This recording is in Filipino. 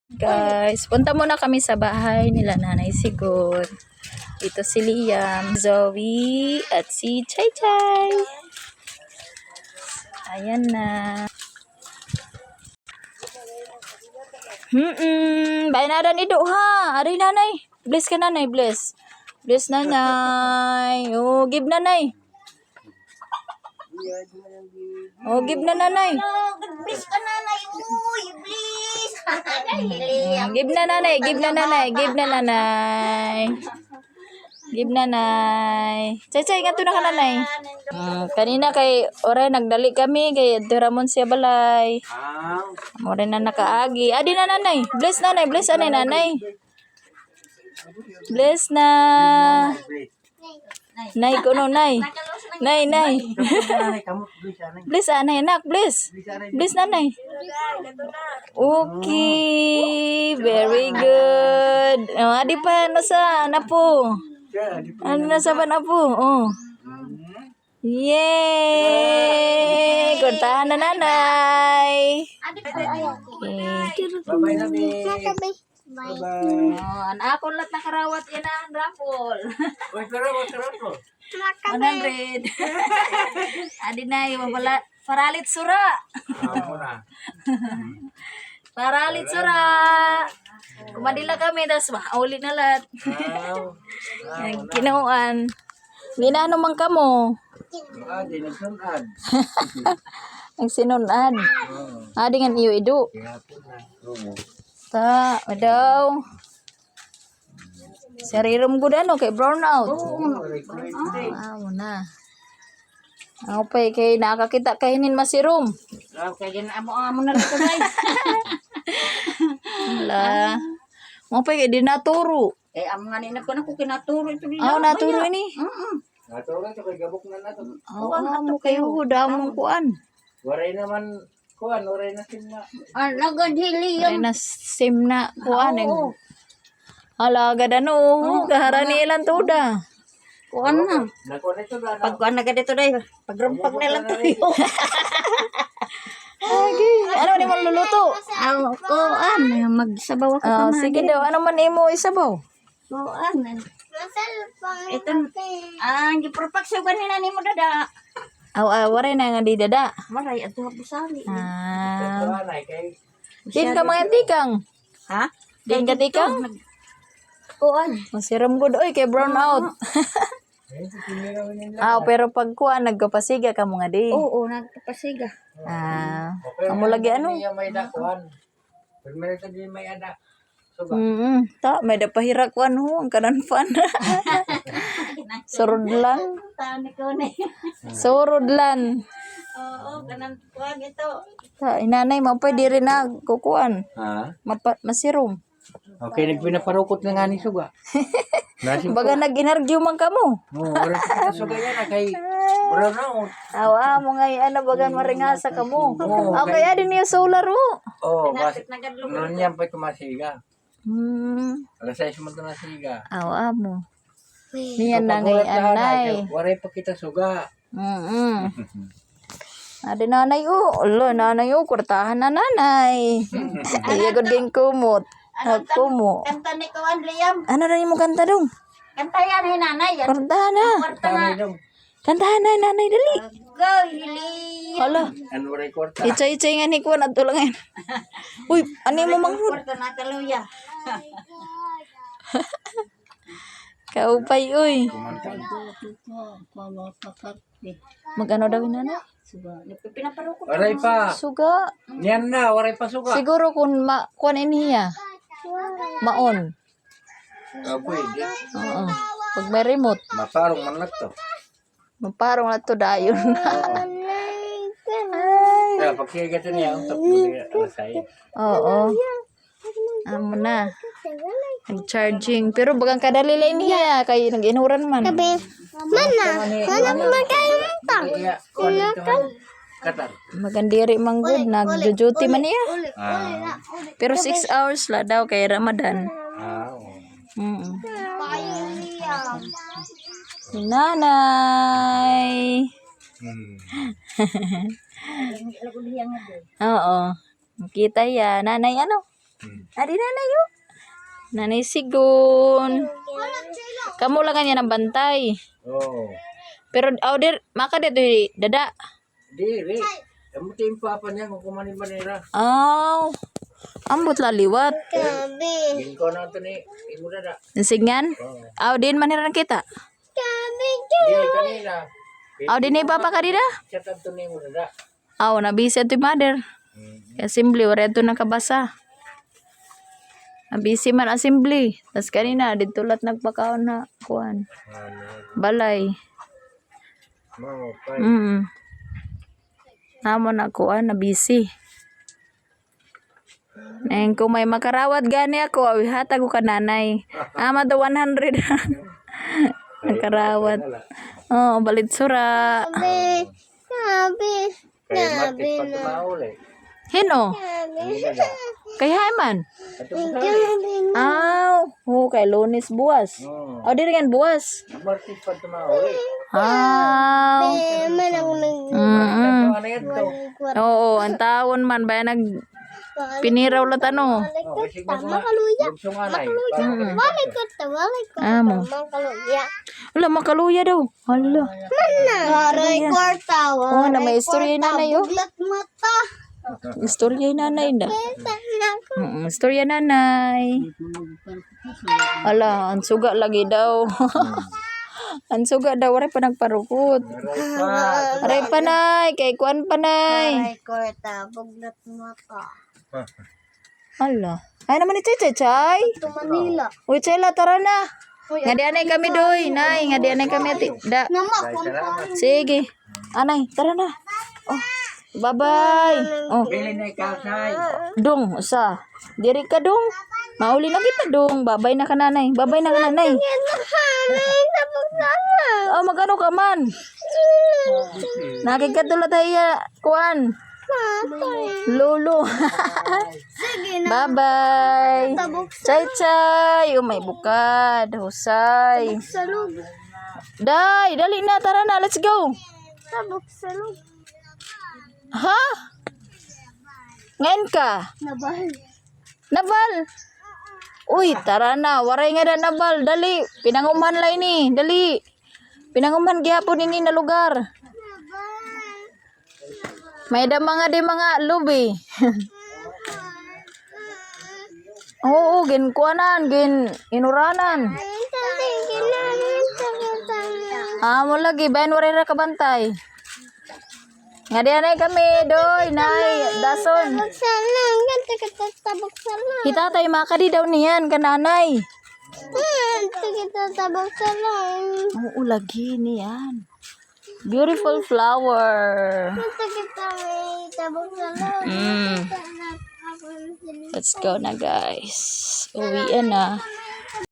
Guys, punta muna kami sa bahay nila Nanay Sigor. Ito si Liam, Zoe, at si Chay Chay. Ayan na. Bayaran ido ha. Ari nanay. Bless ka nanay, bless. Bless nanay. Oh, give nanay. Oh, give na nanay. Please ka nanay. Uy, please. Give na nanay, give na nanay, give na nanay. Give nanay. Chay, nga to na ka nanay. Kanina kay oray nagdali kami kay Ramon siya balay. More na nakaagi. Adi na nanay. Bless nanay, bless anay nanay. Bless na. Nay kuno nay. Nay. Bless anay anak, bless. Bless nanay. Okay, very good. Oh, adi pa ano sa napo. Ano na sa napo? Oh. Yay! Kuntahan na nanay. Okay. Bye-bye. Oh, anak ko lahat nakarawat yan ang raffle. 100. Adi na yung paralit sura. Paralit sura. Kumadila kami, tas ulit na lahat. Kinuan. Ginano man kamo? Ang sinunad. Adi nga iyo idu. Ta, daw. Sarirom ko dano kay brown out. Muna. Ako pa kay nakakita kahinin masirom. Kaya amo na rito guys. Wala. Mo pa kay di naturo. Amo nga nina ko na ko kinaturo ito din. Naturo ini. Naturo to kay gabok na nato. Mo kayo damong kuan. Waray naman kuan, waray na simna. Nagadhili Ay na sim na kuan. Hala gadano gaharani ilan tuda. Kuan na. Nakuha ito ba? Pagkuan na dito dai. Pagrumpag na lang tayo. Ano ni mo luluto? Kuan magsabaw ako kamay. Sige daw, ano man imo isabaw? Kuan. Ito. Gipurpak sa kanina nimo dada. Waray na nga di dada. Maray ato busali. Kuha na kay Din ka mga tikang. Ha? Din ka tikang. Kuan. Masiram gud oy kay brown out. Pero pag kuha nagkapasiga ka mo nga di. Oo, nagpasiga. Amo lagi ano? Niya may dakuan. Primero to di may ada. Suba. Ta may da pahira kuan ho ang kanan fan. Surudlan. Tani ko ni. Surudlan. Oo, kanan kuan ito. Ta inanay mo pa diri na kukuan. Ha? Masirom. Okay, nagpinaparukot na nga ni suga. Nasim Baga nag-inargyo man kamo. wala kita suga yan kay brown out. Mo nga ano bagan maringasa kamo. Kaya din yung solar ho. Oh, bas. Nanyan pa ito masiga. Alas 6 mo ito nasiga. Mo. Niyan na ngay anay. Waray pa kita suga. Adi nanay nanay kurtahan na nanay. Iyagod din kumot. Kumo. Kanta ni Kuan Liam. Ano rin mo kanta dong? Kanta yan ay nanay. Kurtahan na. Kantahan na nanay dali. Go, Liam. Hala. Ano waray kwarta? Ichay-ichay nga ni kuwan at tulangan. Uy, ano mo manghud? Kwarta na kaluya. Kaupay uy. Magano daw yun nanay? Pinaparukot. Waray pa. Suga. Niyan na, waray pa suga. Siguro kung kuan iniya. Maon. Pwede. Oo. Pag may remote, Maparong man lang to. maparong na to dayon. Kaya pag siya gato niya, ang tapos alas 6. Oo. Amo na. Nag-charging. Pero bagang kadalilay niya. Kaya nag-inuran man. Katar. Magandiri man good. Nag-duty man niya. Pero 6 hours la daw kay Ramadan. Si nanay. Oo. Kita ya. Nanay ano? Adi nanay yun. Nanay Sigun. Kamu lang kanya ng bantay. Oo. Pero, maka dito dada. Dili. Kamu tim papa niya kung kumani-manira. Oh, ambot laliwat. Gabi. Gin ko na ito ni imo dada. Singan? Din maniran kita. Gabi. Dili kanina. Din ni papa ka dida? Chat ito ni imo dada. Nabisi ito mother. Assembly, wala ito nakabasa. Nabisi man assembly. Tapos kanina, dito lahat nagpakaon na kuhan. Balay. Mao pa. Namo na kuhan, nabisi. Ngayon kung may makarawat gani ako, hatag ko ka nanay. Ama do 100. Nakarawat. Balit sura. Gabi. Gabi. Kaya matik pa tumauli. Hino? Kay Hayman? Kay Lunes buwas. Di rin buwas. Matik pa tumauli. Man ako Ano yan to? Oo, ang taon man ba piniraw lat ano. makaluya. Balik ko ta, balik ko. Amo. Makaluya. Wala makaluya daw. Hala. Aray kwarta. Na may istorya yung nanay oh. Buglat mata. Istorya yung nanay na. Tanako. Istorya nanay. Ala, ang suga lagi daw. Ang suga daw, aray pa nagparukot. Aray pa nay, kay kuan pa nay. Aray kwarta, buglat mata. Ala. Ay naman ni Chay. Ito Manila. Uy, Chay, tara na. Ngadianay kami doy, nay. Ngadianay kami ati. Namak, Sige. Anay, tara na. Bye-bye. Bili na ikaw, say. Dong, usa. Diri ka dong. Mauli na kita dong. Babay na ka nanay. Babay na ka nanay. Magano ka man? Nakikatulad tayo. Kuan. Lolo. Bye-bye. Chay. May bukad. Husay. Salog. Dali na. Tara na. Let's go. Tabok salog. Ha? Ngayon ka? Nabal. Uy, tara na. Waray nga na nabal. Dali. Pinanguman lang ni. Dali. Pinanguman gihapon ini na lugar. May da mga lubi. Oo, ginkuanan, inuranan. Mo lagi. Bayan waray ra kabantay. Nga diyan kami, doy, nay, dason. Salang, ganti kita tabok salang. Kita tayo makadi daw niyan, kananay. Ganti kita tabok salang. Oo, lagi niyan. Beautiful flower. Ganti kita may tabok salang. Let's go na, guys. Uwian na.